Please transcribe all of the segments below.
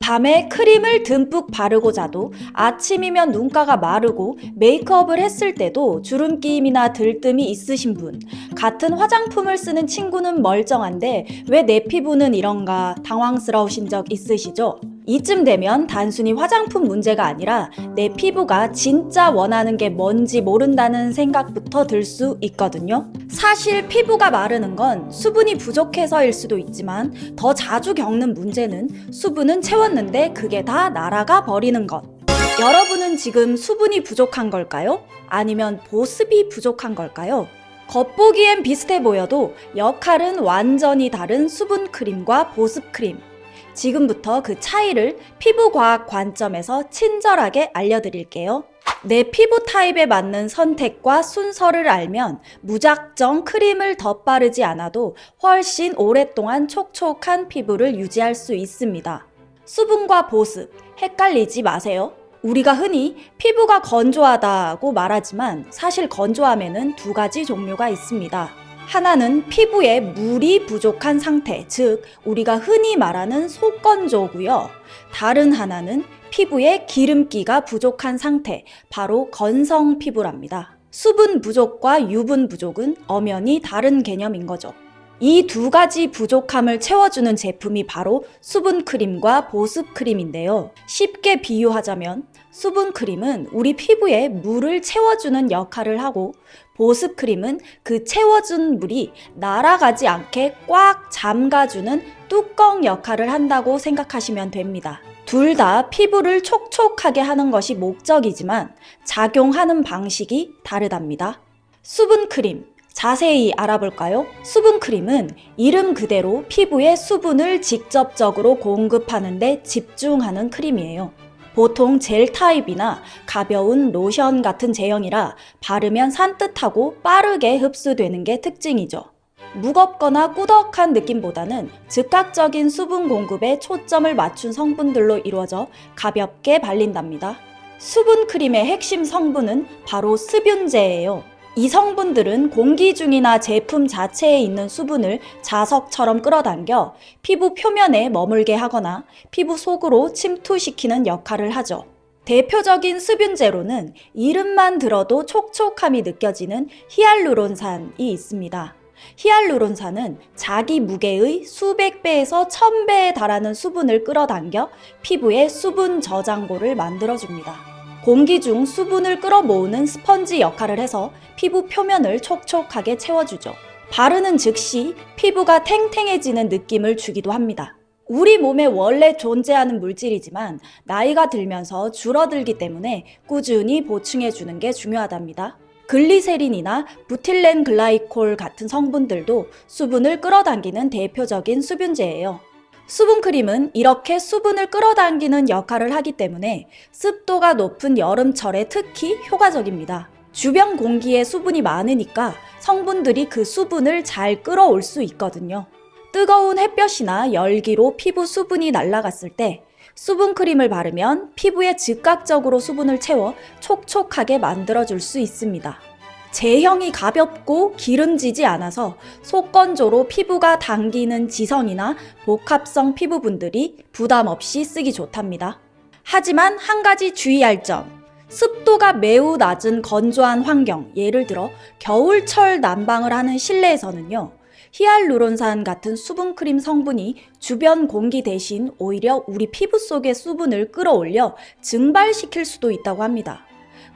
밤에 크림을 듬뿍 바르고 자도 아침이면 눈가가 마르고 메이크업을 했을 때도 주름끼임이나 들뜸이 있으신 분, 같은 화장품을 쓰는 친구는 멀쩡한데 왜 내 피부는 이런가 당황스러우신 적 있으시죠? 이쯤 되면 단순히 화장품 문제가 아니라 내 피부가 진짜 원하는 게 뭔지 모른다는 생각부터 들 수 있거든요. 사실 피부가 마르는 건 수분이 부족해서일 수도 있지만 더 자주 겪는 문제는 수분은 채웠는데 그게 다 날아가 버리는 것. 여러분은 지금 수분이 부족한 걸까요? 아니면 보습이 부족한 걸까요? 겉보기엔 비슷해 보여도 역할은 완전히 다른 수분 크림과 보습 크림. 지금부터 그 차이를 피부과학 관점에서 친절하게 알려드릴게요. 내 피부 타입에 맞는 선택과 순서를 알면 무작정 크림을 덧바르지 않아도 훨씬 오랫동안 촉촉한 피부를 유지할 수 있습니다. 수분과 보습, 헷갈리지 마세요. 우리가 흔히 피부가 건조하다고 말하지만 사실 건조함에는 두 가지 종류가 있습니다. 하나는 피부에 물이 부족한 상태, 즉 우리가 흔히 말하는 속건조고요. 다른 하나는 피부에 기름기가 부족한 상태, 바로 건성 피부랍니다. 수분 부족과 유분 부족은 엄연히 다른 개념인 거죠. 이 두 가지 부족함을 채워주는 제품이 바로 수분 크림과 보습 크림인데요. 쉽게 비유하자면 수분 크림은 우리 피부에 물을 채워주는 역할을 하고 보습 크림은 그 채워준 물이 날아가지 않게 꽉 잠가주는 뚜껑 역할을 한다고 생각하시면 됩니다. 둘 다 피부를 촉촉하게 하는 것이 목적이지만 작용하는 방식이 다르답니다. 수분 크림, 자세히 알아볼까요? 수분 크림은 이름 그대로 피부에 수분을 직접적으로 공급하는 데 집중하는 크림이에요. 보통 젤 타입이나 가벼운 로션 같은 제형이라 바르면 산뜻하고 빠르게 흡수되는 게 특징이죠. 무겁거나 꾸덕한 느낌보다는 즉각적인 수분 공급에 초점을 맞춘 성분들로 이루어져 가볍게 발린답니다. 수분 크림의 핵심 성분은 바로 습윤제예요. 이 성분들은 공기 중이나 제품 자체에 있는 수분을 자석처럼 끌어당겨 피부 표면에 머물게 하거나 피부 속으로 침투시키는 역할을 하죠. 대표적인 습윤제로는 이름만 들어도 촉촉함이 느껴지는 히알루론산이 있습니다. 히알루론산은 자기 무게의 수백 배에서 1000배에 달하는 수분을 끌어당겨 피부에 수분 저장고를 만들어줍니다. 공기 중 수분을 끌어모으는 스펀지 역할을 해서 피부 표면을 촉촉하게 채워주죠. 바르는 즉시 피부가 탱탱해지는 느낌을 주기도 합니다. 우리 몸에 원래 존재하는 물질이지만 나이가 들면서 줄어들기 때문에 꾸준히 보충해주는 게 중요하답니다. 글리세린이나 부틸렌 글라이콜 같은 성분들도 수분을 끌어당기는 대표적인 수분제예요. 수분크림은 이렇게 수분을 끌어당기는 역할을 하기 때문에 습도가 높은 여름철에 특히 효과적입니다. 주변 공기에 수분이 많으니까 성분들이 그 수분을 잘 끌어올 수 있거든요. 뜨거운 햇볕이나 열기로 피부 수분이 날아갔을 때 수분크림을 바르면 피부에 즉각적으로 수분을 채워 촉촉하게 만들어줄 수 있습니다. 제형이 가볍고 기름지지 않아서 속건조로 피부가 당기는 지성이나 복합성 피부분들이 부담 없이 쓰기 좋답니다. 하지만 한 가지 주의할 점, 습도가 매우 낮은 건조한 환경, 예를 들어 겨울철 난방을 하는 실내에서는요, 히알루론산 같은 수분크림 성분이 주변 공기 대신 오히려 우리 피부 속의 수분을 끌어올려 증발시킬 수도 있다고 합니다.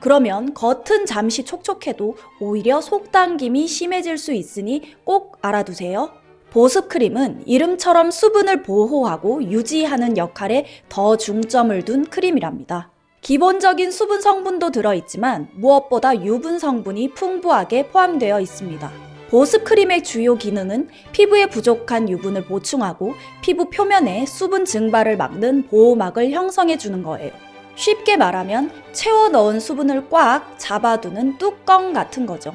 그러면 겉은 잠시 촉촉해도 오히려 속당김이 심해질 수 있으니 꼭 알아두세요. 보습크림은 이름처럼 수분을 보호하고 유지하는 역할에 더 중점을 둔 크림이랍니다. 기본적인 수분 성분도 들어있지만 무엇보다 유분 성분이 풍부하게 포함되어 있습니다. 보습크림의 주요 기능은 피부에 부족한 유분을 보충하고 피부 표면에 수분 증발을 막는 보호막을 형성해 주는 거예요. 쉽게 말하면 채워 넣은 수분을 꽉 잡아두는 뚜껑 같은 거죠.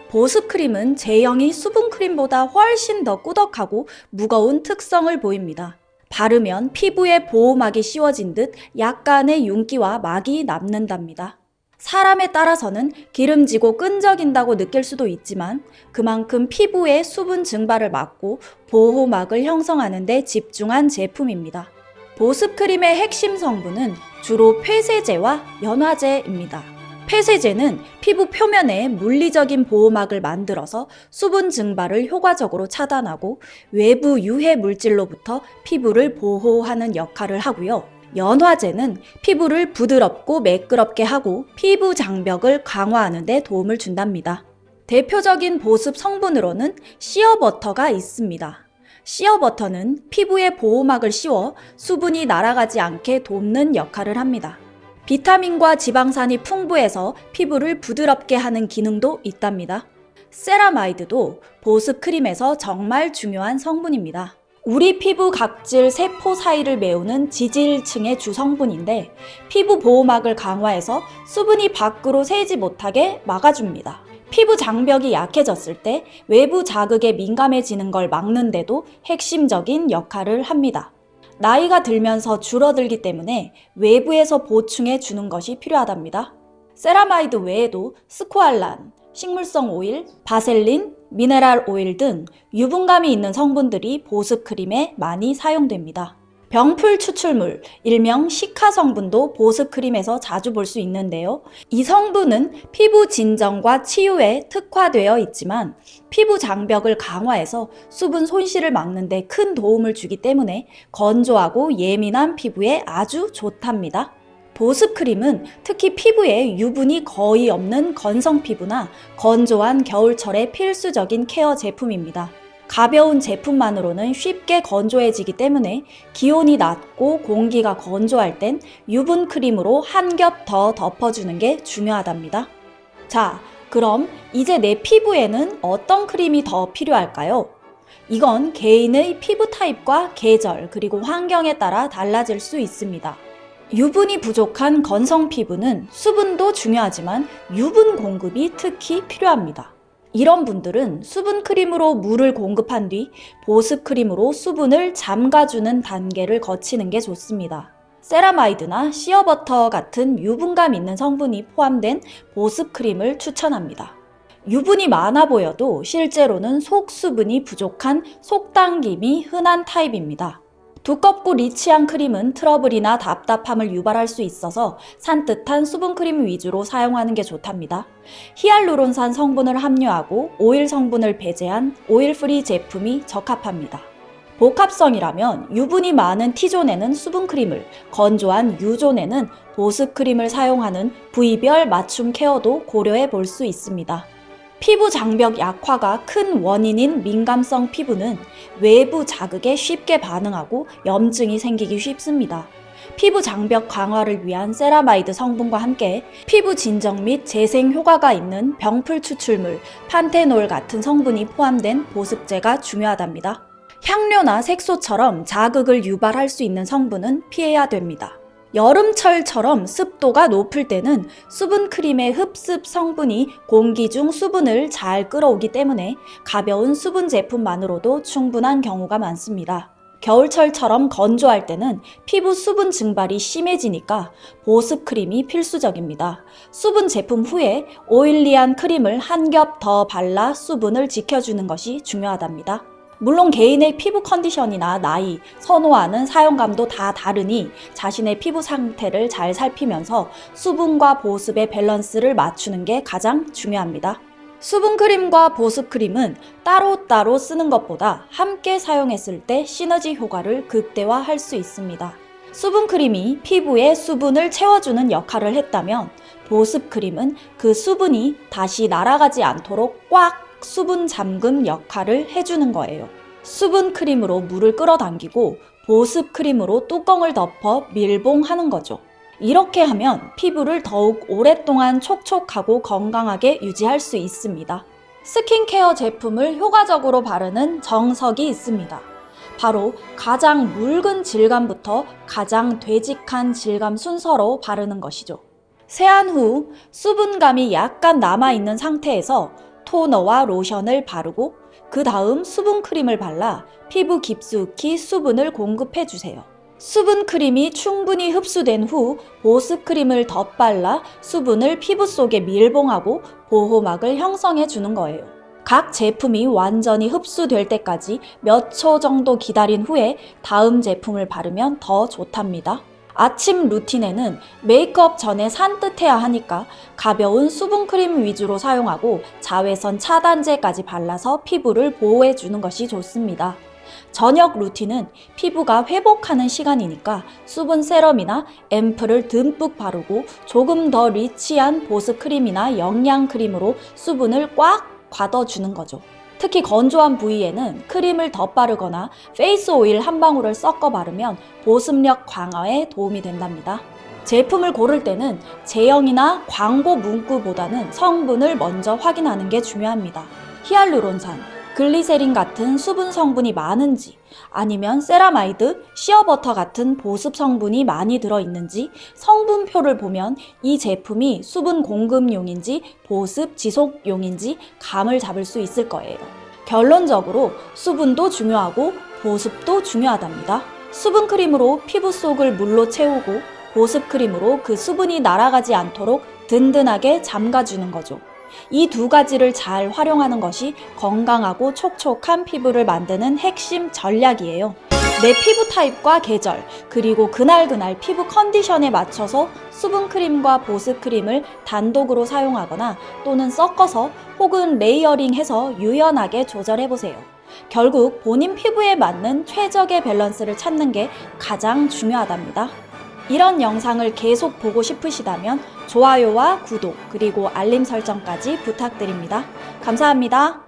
보습크림은 제형이 수분크림보다 훨씬 더 꾸덕하고 무거운 특성을 보입니다. 바르면 피부에 보호막이 씌워진 듯 약간의 윤기와 막이 남는답니다. 사람에 따라서는 기름지고 끈적인다고 느낄 수도 있지만 그만큼 피부의 수분 증발을 막고 보호막을 형성하는 데 집중한 제품입니다. 보습크림의 핵심 성분은 주로 폐세제와 연화제입니다. 폐세제는 피부 표면에 물리적인 보호막을 만들어서 수분 증발을 효과적으로 차단하고 외부 유해 물질로부터 피부를 보호하는 역할을 하고요. 연화제는 피부를 부드럽고 매끄럽게 하고 피부 장벽을 강화하는 데 도움을 준답니다. 대표적인 보습 성분으로는 시어버터가 있습니다. 시어버터는 피부에 보호막을 씌워 수분이 날아가지 않게 돕는 역할을 합니다. 비타민과 지방산이 풍부해서 피부를 부드럽게 하는 기능도 있답니다. 세라마이드도 보습 크림에서 정말 중요한 성분입니다. 우리 피부 각질 세포 사이를 메우는 지질층의 주성분인데 피부 보호막을 강화해서 수분이 밖으로 새지 못하게 막아줍니다. 피부 장벽이 약해졌을 때 외부 자극에 민감해지는 걸 막는데도 핵심적인 역할을 합니다. 나이가 들면서 줄어들기 때문에 외부에서 보충해 주는 것이 필요하답니다. 세라마이드 외에도 스코알란, 식물성 오일, 바셀린, 미네랄 오일 등 유분감이 있는 성분들이 보습 크림에 많이 사용됩니다. 병풀 추출물, 일명 시카 성분도 보습 크림에서 자주 볼 수 있는데요. 이 성분은 피부 진정과 치유에 특화되어 있지만 피부 장벽을 강화해서 수분 손실을 막는 데 큰 도움을 주기 때문에 건조하고 예민한 피부에 아주 좋답니다. 보습 크림은 특히 피부에 유분이 거의 없는 건성 피부나 건조한 겨울철에 필수적인 케어 제품입니다. 가벼운 제품만으로는 쉽게 건조해지기 때문에 기온이 낮고 공기가 건조할 땐 유분 크림으로 한 겹 더 덮어주는 게 중요하답니다. 자, 그럼 이제 내 피부에는 어떤 크림이 더 필요할까요? 이건 개인의 피부 타입과 계절 그리고 환경에 따라 달라질 수 있습니다. 유분이 부족한 건성 피부는 수분도 중요하지만 유분 공급이 특히 필요합니다. 이런 분들은 수분 크림으로 물을 공급한 뒤 보습 크림으로 수분을 잠가주는 단계를 거치는 게 좋습니다. 세라마이드나 시어버터 같은 유분감 있는 성분이 포함된 보습 크림을 추천합니다. 유분이 많아 보여도 실제로는 속 수분이 부족한 속당김이 흔한 타입입니다. 두껍고 리치한 크림은 트러블이나 답답함을 유발할 수 있어서 산뜻한 수분크림 위주로 사용하는 게 좋답니다. 히알루론산 성분을 함유하고 오일 성분을 배제한 오일 프리 제품이 적합합니다. 복합성이라면 유분이 많은 T존에는 수분크림을, 건조한 U존에는 보습크림을 사용하는 부위별 맞춤 케어도 고려해 볼 수 있습니다. 피부 장벽 약화가 큰 원인인 민감성 피부는 외부 자극에 쉽게 반응하고 염증이 생기기 쉽습니다. 피부 장벽 강화를 위한 세라마이드 성분과 함께 피부 진정 및 재생 효과가 있는 병풀 추출물, 판테놀 같은 성분이 포함된 보습제가 중요하답니다. 향료나 색소처럼 자극을 유발할 수 있는 성분은 피해야 됩니다. 여름철처럼 습도가 높을 때는 수분크림의 흡습 성분이 공기 중 수분을 잘 끌어오기 때문에 가벼운 수분 제품만으로도 충분한 경우가 많습니다. 겨울철처럼 건조할 때는 피부 수분 증발이 심해지니까 보습크림이 필수적입니다. 수분 제품 후에 오일리한 크림을 한 겹 더 발라 수분을 지켜주는 것이 중요하답니다. 물론 개인의 피부 컨디션이나 나이, 선호하는 사용감도 다 다르니 자신의 피부 상태를 잘 살피면서 수분과 보습의 밸런스를 맞추는 게 가장 중요합니다. 수분크림과 보습크림은 따로따로 쓰는 것보다 함께 사용했을 때 시너지 효과를 극대화할 수 있습니다. 수분크림이 피부에 수분을 채워주는 역할을 했다면 보습크림은 그 수분이 다시 날아가지 않도록 꽉 수분 잠금 역할을 해주는 거예요. 수분 크림으로 물을 끌어당기고 보습 크림으로 뚜껑을 덮어 밀봉하는 거죠. 이렇게 하면 피부를 더욱 오랫동안 촉촉하고 건강하게 유지할 수 있습니다. 스킨케어 제품을 효과적으로 바르는 정석이 있습니다. 바로 가장 묽은 질감부터 가장 되직한 질감 순서로 바르는 것이죠. 세안 후 수분감이 약간 남아있는 상태에서 토너와 로션을 바르고 그 다음 수분크림을 발라 피부 깊숙이 수분을 공급해주세요. 수분크림이 충분히 흡수된 후 보습크림을 덧발라 수분을 피부 속에 밀봉하고 보호막을 형성해주는 거예요. 각 제품이 완전히 흡수될 때까지 몇 초 정도 기다린 후에 다음 제품을 바르면 더 좋답니다. 아침 루틴에는 메이크업 전에 산뜻해야 하니까 가벼운 수분크림 위주로 사용하고 자외선 차단제까지 발라서 피부를 보호해주는 것이 좋습니다. 저녁 루틴은 피부가 회복하는 시간이니까 수분 세럼이나 앰플을 듬뿍 바르고 조금 더 리치한 보습 크림이나 영양 크림으로 수분을 꽉 가둬주는 거죠. 특히 건조한 부위에는 크림을 덧바르거나 페이스 오일 한 방울을 섞어 바르면 보습력 강화에 도움이 된답니다. 제품을 고를 때는 제형이나 광고 문구보다는 성분을 먼저 확인하는 게 중요합니다. 히알루론산, 글리세린 같은 수분 성분이 많은지, 아니면 세라마이드, 시어버터 같은 보습 성분이 많이 들어있는지 성분표를 보면 이 제품이 수분 공급용인지 보습 지속용인지 감을 잡을 수 있을 거예요. 결론적으로 수분도 중요하고 보습도 중요하답니다. 수분 크림으로 피부 속을 물로 채우고 보습 크림으로 그 수분이 날아가지 않도록 든든하게 잠가주는 거죠. 이 두 가지를 잘 활용하는 것이 건강하고 촉촉한 피부를 만드는 핵심 전략이에요. 내 피부 타입과 계절, 그리고 그날 피부 컨디션에 맞춰서 수분크림과 보습크림을 단독으로 사용하거나 또는 섞어서 혹은 레이어링해서 유연하게 조절해보세요. 결국 본인 피부에 맞는 최적의 밸런스를 찾는 게 가장 중요하답니다. 이런 영상을 계속 보고 싶으시다면 좋아요와 구독, 그리고 알림 설정까지 부탁드립니다. 감사합니다.